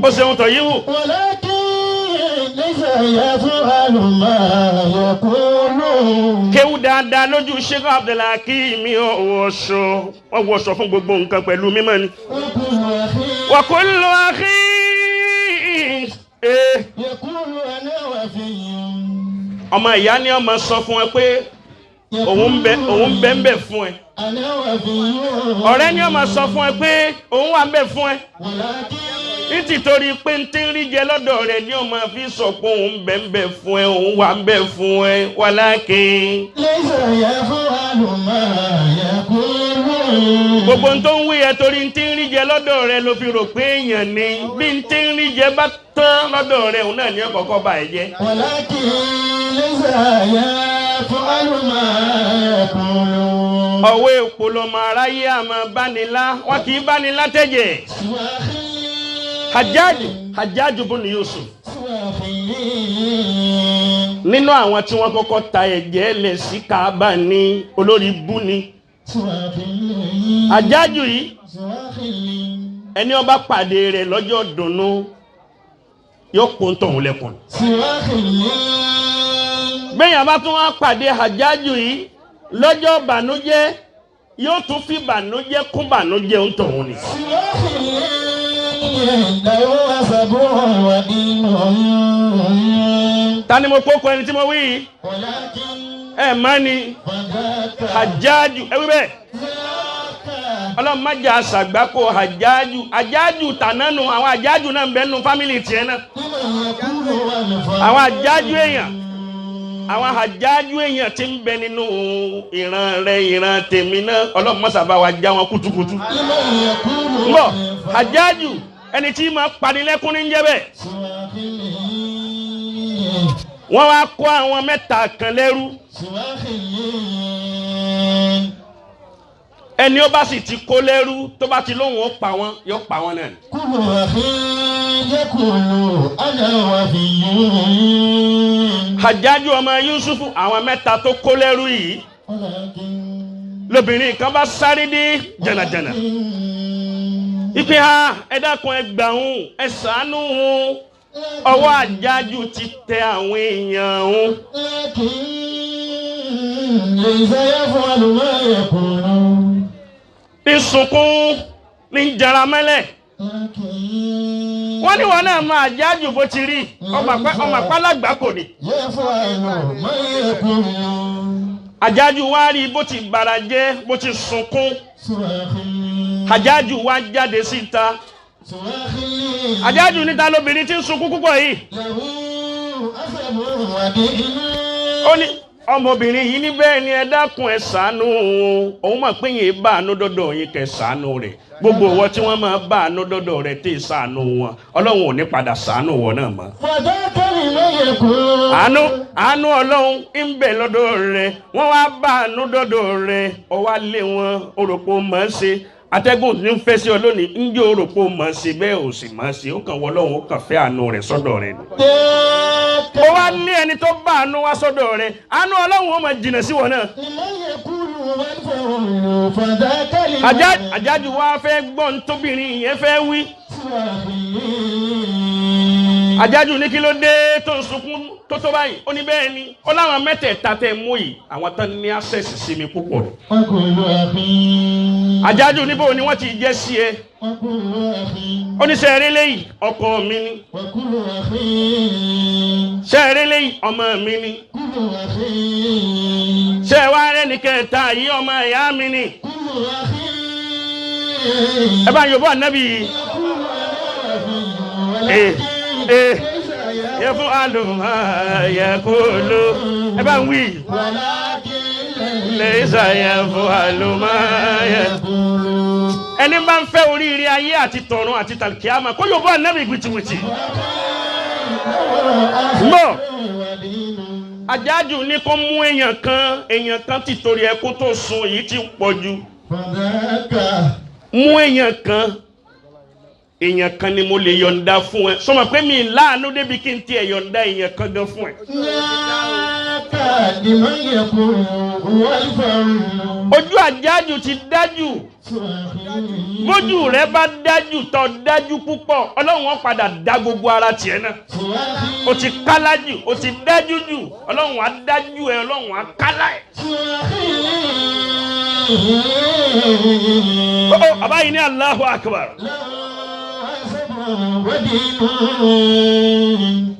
ó ṣeun tọ̀ yíwù. kéwú dáadáa lójú Sheikh Abdulhakeem wọṣọ wọ́n wọṣọ fún gbogbo nǹkan pẹ̀lú mímọ́ ni. wa kullu akhi ọmọ ìyá ni ọmọ sọ fún ẹ pé òun bẹ fún ẹ. ọ̀rẹ́ ni ọmọ sọ fún ẹ pé òun wà bẹ fún ẹ. nítorí pé ń tí ń rí jẹ lọ́dọ̀ rẹ̀ ni ọmọ fi sọ pé òun bẹ fún ẹ, òun wà bẹ fún ẹ. walakin gbogbo ń tó ń wí ẹ torí ń tí ń rí jẹ lọ́dọ̀ rẹ̀ ló fi rò pé èèyàn ni. bí ń tí ń rí jẹ bá tán lọ́dọ̀ rẹ̀ òun náà ní ọ̀kọ̀ọ̀kọ̀ bá ẹ jẹ́. ọ̀wé òpòlọmọ aráyé àmọ́ bánilá wọn kì í bánilá tẹ̀jẹ̀. Hajjaju bun Yusuf nínú àwọn tí wọ́n kọ́kọ́ ta ẹ̀jẹ̀ lẹ̀ sí Kaaba ní olórí bú ni. Hajjaju yìí ẹni ó bá pàdé rẹ̀ lọ́jọ́ dùnnú yóò kún tọ̀hún lẹ́kùn. bẹ́yàn bá tún wá pàdé Hajjaju yìí lọ́jọ́ bànújẹ́ yóò tún fi bànújẹ́ kún bànújẹ́ ń tọ̀hún ni. ta ni mo kókó ẹni tí mo wí yìí? ẹ má ni Hajjaju ẹ wí bẹ́ẹ̀. Ọlọ́run má jà àṣàgbákò Hajjaju tànánù àwọn Hajjaju náà ń bẹ nínú fámìlì tiẹ̀ náà. àwọn Hajjaju èèyàn àwọn Hajjaju èèyàn tí ń bẹ nínú ìran rẹ̀ ìran tèmi náà Ọlọ́run má ṣàbá wa já wọn kútukútu. mbọ Hajjaju ẹni tí máa panilẹ́kún ní jẹ́ bẹ́ẹ̀. wọ́n wá kó àwọn mẹ́ta kan lẹ́rú. ẹni ó bá sì ti kó lẹ́rú tó bá ti lóhùn ó pa wọ́n yóò pa wọ́n náà. Hajjaju ọmọ Yusufu àwọn mẹ́ta tó kó lẹ́rú yìí lóbìnrin kan bá sáré dé jànàjànà. ìpè ha ẹ dákun ẹ gbàhùn ẹ ṣàánú òun ọwọ́ Hajjaju ti tẹ àwọn èèyàn òun. ní sunkún ní jaramẹ́lẹ̀. wọ́n ní wọn náà máa Hajjaju bó ti rí ọmọ àpálágbá kò ní. Hajjaju wá rí bó ti bara jẹ́ bó ti sunkún. Hajjaju wá jáde síta. Hajjaju níta lóbìnrin tí ń sunkún púpọ̀ yìí. ó ní ọmọbìnrin yìí níbẹ̀ ni ẹ dákun ẹ ṣàánú òun mọ̀ pé yẹn bá àánú dọ́dọ̀ yín kẹ́ ṣàánú rẹ̀ gbogbo wọn tí wọ́n máa bá àánú dọ́dọ̀ rẹ̀ tẹ̀ ṣàánú wọn Ọlọ́run ò ní padà ṣàánú wọn náà mọ́. àánú Ọlọ́run ń bẹ lọ́dọ̀ rẹ̀ wọ́n wá bá àánú dọ́dọ̀ rẹ̀ ó wá lé wọn òròpó mọ̀ ẹ́ ṣe atẹ́gùn ní ń fẹ́ sí ọ lónìí ń jẹ́ òròpó mọ̀ ẹ́ ṣe bẹ́ẹ̀ ò sì mọ̀ ẹ́ ṣe ó kàn wọ Ọlọ́run ó kàn fẹ́ àánú rẹ̀ sọ́dọ̀ rẹ̀ ni. ó wá ní ẹni tó bá àánú wá sọ́dọ̀ rẹ̀ àánú Ọlọ́run ó máa jìnnà sí wọn náà. Hajjaju wá fẹ́ gbọ́n tóbìnrin yẹn fẹ́ wí. Hajjaju ní kí ló dé tó ń sunkún tó báyìí ó ní bẹ́ẹ̀ ni ó láwọn mẹ́tẹ̀ẹ̀ta tẹ̀ mú yìí àwọn tán ní access sí mi púpọ̀. Hajjaju níbo ni wọ́n ti jẹ́ sí ẹ. ó ní sẹ́ẹ̀rẹ́ lẹ́yìn ọkọ mi ni sẹ́ẹ̀rẹ́ lẹ́yìn ọmọ mi ni sẹ́ẹ̀wá rẹ̀ ní kẹta yìí ọmọ ìyá mi ni. ẹ bá yóò bọ́ ànábì yẹ fún àlùmọ́ yẹ kó ló ẹ bá ń wí lẹ́sà yẹ fún àlùmọ́ yẹ kó ló. ẹni bá ń fẹ́ oríire ayé àti tọ̀run àti tàlkíyàmá kó yóò bọ́ ànábì gbìtìwìtì. mbọ́ Hajjaju ní kó mú èèyàn kan ti torí ẹkún tó sun èyí tí pọ̀ jù. mú èèyàn kan ni mo lè yọ̀ǹda fún ẹ sọmọ pé mi láàánú débi kí n tiẹ̀ yọ̀ǹda èèyàn kan gan fún ẹ. ojú Hajjaju ti dájú bójú rẹ bá dájú tó dájú púpọ̀ ọlọ́run ó padà dá gbogbo ara tiẹ̀ náà. O ti kálá jù o ti dájú jù ọlọ́run á dájú ẹ ọlọ́run á kálá ẹ. Bàbá yìí ní Allahu Akbar.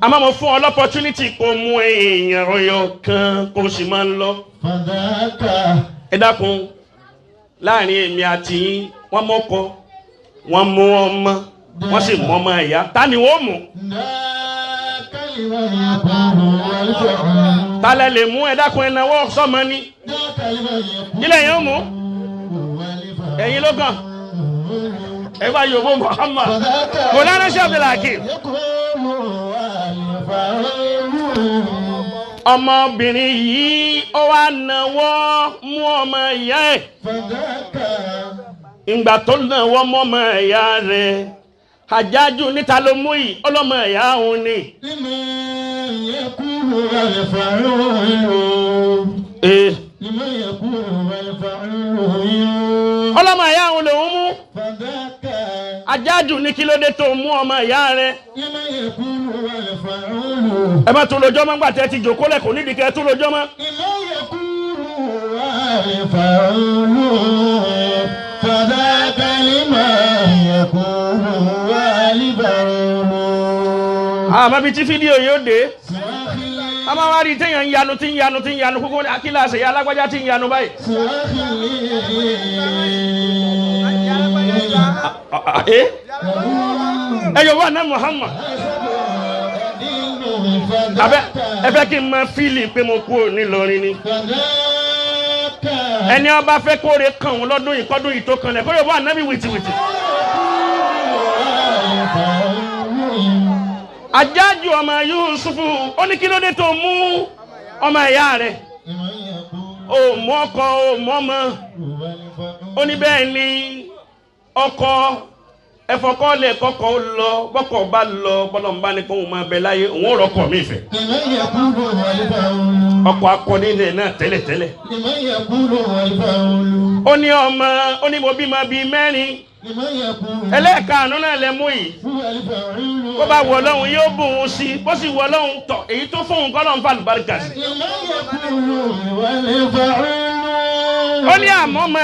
Àmọ́ mo fún ọ l'opportunity kó mú èèyàn ọyọ kan kó sì máa ń lọ. Ẹ dákun láàrin èmi àti yín wọ́n mọ́kọ wọ́n mú ọmọ wọ́n sì mú ọmọ ẹ̀yà ta ni wọ́n mú. Talẹ̀ lè mú ẹ dákun ẹ náwó sọ́mọ ní. Kílẹ̀ yẹn ó mú ẹ̀yin ló kàn. Ẹ bá yòówó Muhammad kò lára ṣe Abdulhakeem. Ọmọbìnrin yìí ó wá náwó mú ọmọ ìyá ẹ̀. Ìgbà tó náwó mú ọmọ ìyá rẹ̀ Àjájú níta ló mú yìí ọlọ́mọ ìyá òun ni. Ọlọ́mọ ìyá òun lòun mú. Àjájú ní kí ló dé tó mú ọmọ ìyá rẹ̀. Ẹ má tún lójọ́ mọ́ nígbà tẹ́ ti jòkó lẹ̀ kò nídìí kẹ́ tún lójọ́ mọ́. Àmọ́ bí tí fídíò yóò dé a máa wá rí téèyàn ń yanu tí ń yanu tí ń yanu kókó akíláàsì ya alágbájá tí ń yanu báyìí. Ẹ yóò wà náà Muhammad ẹ fẹ́ kí n máa fíìlì pé mo kú nílọrin ni. Ẹni ọba fẹ́ kóore kàn wọ́n lọ́dún yìí kọ́dún yìí tó kanlẹ̀ kó yóò wà náà bí wìtìwìtì. Àjájú ọmọ Yusufu ó ní kí ló dé tó mú ọmọ ìyá rẹ̀. Ó mú ọkọ ó mú ọmọ. Ó ní bẹ́ẹ̀ ni ọkọ ẹ̀fọ́kọ́lẹ̀ kọ́kọ́ ó lọ bọ́kọ̀ bá lọ bọ́lọ̀ ń bá ní kóhun máa bẹ láyé òun ò rọ́kọ̀ mí fẹ́. Ọkọ̀ akọni ilẹ̀ náà tẹ́lẹ̀tẹ́lẹ̀. Ó ní ọmọ ó ní mo bímọ bíi mẹ́rin. Ẹlẹ́ẹ̀kaànú náà lẹ mú yìí. Bó bá wọ Ọlọ́run yóò bùn ún sí bó sì wọ Ọlọ́run tọ̀ èyí tó fún un kọ́lọ́run fà lùbáríkà sí. Ó ní àmọ́ ọmọ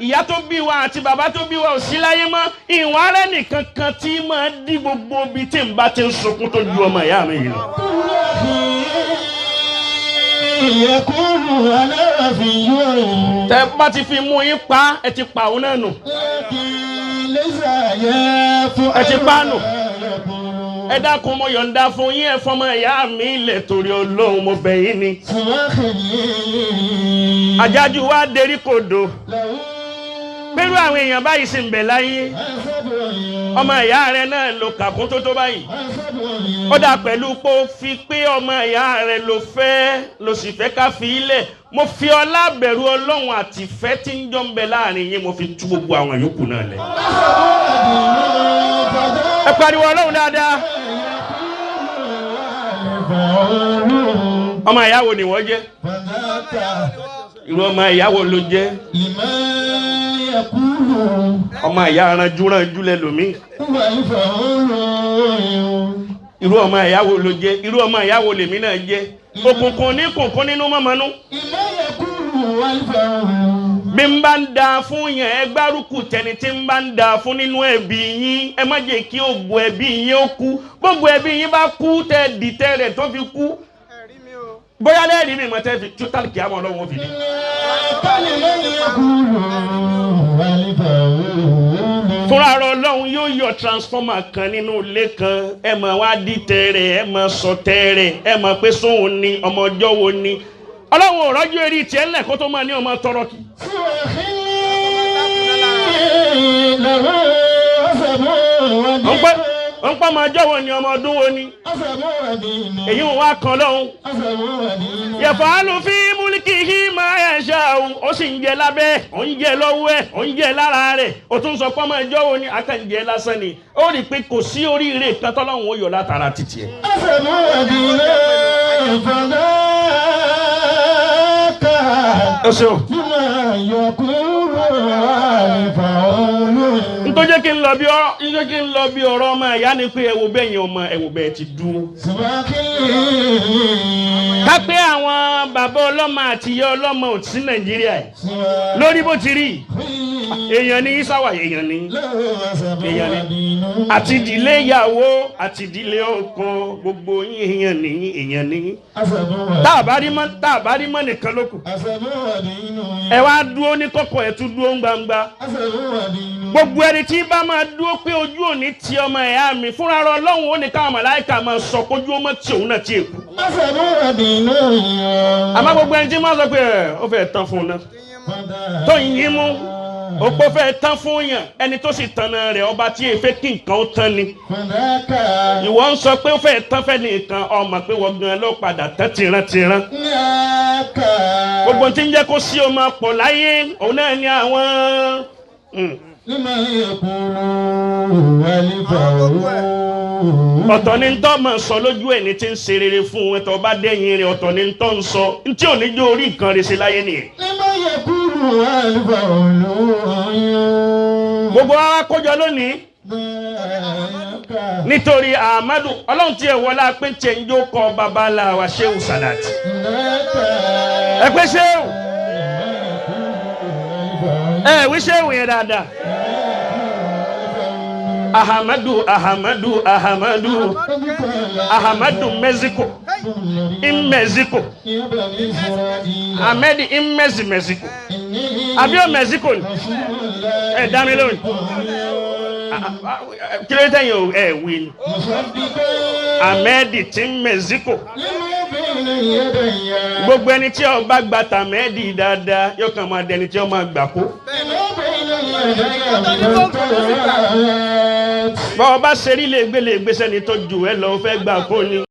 ìyá tó bí wa àti bàbá tó bí wa ò sí láyé mọ́ ìwọ̀n arẹ́ nìkan kan tí máa dí gbogbo ibi tí n bá ti ń sunkún tó ju ọmọ ìyá mi yìí lọ. Tẹ́ bá ti fi mú yín pa ẹ ti pa òun náà nù. Ẹ ti pa nù. Ẹ dákun mo yọ̀ǹda fún yín ẹ fọmọ ìyá mi ilẹ̀ torí Ọlọ́run mo bẹ̀ yín ni. Àjájú wa derí kodò. Pẹ̀lú àwọn èèyàn báyìí sì ń bẹ láyé. Ọmọ ìyá rẹ̀ náà ló kàkún tó báyìí. Ó dà pẹ̀lú pé ó fi pé ọmọ ìyá rẹ̀ ló sì fẹ́ ká fi ilẹ̀. Mo fi ọlá bẹ̀rù Ọlọ́run àti ìfẹ́ tí ń jọ ń bẹ láàrin yín mo fi tú gbogbo àwọn yòókù náà lẹ̀. Ẹ pariwo Ọlọ́run dáadáa. Ọmọ ìyàwó ni wọ́n jẹ́. Irú ọmọ ìyàwó ló jẹ́. Ọmọ ìyá aranjú lẹ́lòmí. Irú ọmọ ìyàwó ló jẹ́. Irú ọmọ ìyàwó lèmi náà jẹ́. Òkùnkùn ní kùnkùn nínú mọ́mọ́nú. Bí n bá ń da fún yẹn ẹ gbárùkù tẹni tí n bá ń da fún nínú ẹbí yín ẹ má jẹ́ kí ògbó ẹbí yín ó kú. Gbogbo ẹbí yín bá kú tẹ dìtẹ́ rẹ̀ tó fi kú. Bóyá lẹ́rìí mi mọ̀ tẹ́ fi tútàlì kí á mọ̀ lọ́wọ́ fi ní. Fúnra rẹ̀ Ọlọ́run yóò yọ transformer kan nínú ilé kan ẹ máa wá dìtẹ́ rẹ̀ ẹ máa sọ tẹ́ rẹ̀ ẹ máa pé sóhun ni ọmọ ọjọ́ wo ni. Ọlọ́run ò rọ́jú eré tiẹ̀ ńlẹ̀ kó tó máa ní ọmọ tọrọ kí. Wọ́n pọ́ máa jọ́wọ́ ni ọmọ ọdún wo ni. Èyí wọn wá kan lọ́hùn. Yẹ̀fọ́ àlùfí múlíkì hí máa yẹ̀ ṣá o. Ó sì ń jẹ lábẹ́, ó ń jẹ lọ́wọ́ ẹ̀, ó ń jẹ lára rẹ̀. Ó tún sọ pọ́ máa jọ́wọ́ ni akànjẹ lásán ni. Ó rí i pé kò sí oríire kan tọ́lọ́hùn ó yọ látara títì ẹ̀. Oṣù. Ntọ́jẹ́ kí n lọ bí ọ̀rọ̀ ọmọ ìyá ni pé ẹ̀wò bẹ́ẹ̀ yẹn ọmọ ẹ̀wò bẹ́ẹ̀ ti dúró. Ká pé àwọn bàbá ọlọ́mọ àti ìyá ọlọ́mọ ò sí Nàìjíríà yìí. Lórí bó ti rí. Èèyàn ní Ìsáwà èèyàn ní. Àti ìdílé ìyàwó àti ìdílé ọkọ gbogbo yín èèyàn ní. Tá a bá rí mọ́ nìkan ló kù. Ẹ wá dúró ní kọ̀kọ̀ ẹ̀ tún dúró gbangba. Gbogbo ẹni tí bá máa dúró pé ojú òní ti ọmọ ẹ̀yà mi fúnra rẹ̀ Ọlọ́run ó ní káwọn màláíkà máa sọ kójú ọmọ tí òun náà ti èkú. Àmọ́ gbogbo ẹni tí máa sọ pé ó fẹ́ tán fún un náà tó yín mú òpó fẹ́ tán fún yàn ẹni tó sì tanná rẹ̀ ọba tí èèfé kí nǹkan ó tán ni. Ìwọ ń sọ pé ó fẹ́ tán fẹ́ nìkan ọmọ pé wọ́n gan ló padà tán tìran. Gbogbo tí ń jẹ́ kó sí ọmọ pọ̀ láyé òun náà ní àwọn. Ọ̀tọ̀ ni ntọ́ máa sọ lójú ẹni tí ń ṣe rere fún ẹ tó bá dẹ́yìn rẹ̀ ọ̀tọ̀ ni ntọ́ ń sọ ntí ò ní jó orí nǹkan rẹ̀ ṣe láyé nìyẹn. Gbogbo wa kójọ lónìí nítorí Ahmadu Ọlọ́run tí ẹ wọlé pé tiẹ̀ ń jó kọ babalá wa Shehu Sadat. Ẹ pé Shehu ẹ wí Shehu yẹn dáadáa. Ahmadu Mexico in Mexico Ahmed in Mexico abio Mexico ẹ dá mi lóhùn kí ló tẹ̀yìn o ẹ wí ni Ahmed ti Mexico gbogbo ẹni tí ó bá gba tàmẹ́ẹ̀dì dáadáa yóò kàn máa dẹni tí ó máa gbà kó. Bọ́ọ̀ bá ṣe rí lè gbé sẹ́ni tó jù ẹ lọ fẹ́ gbà kó ni.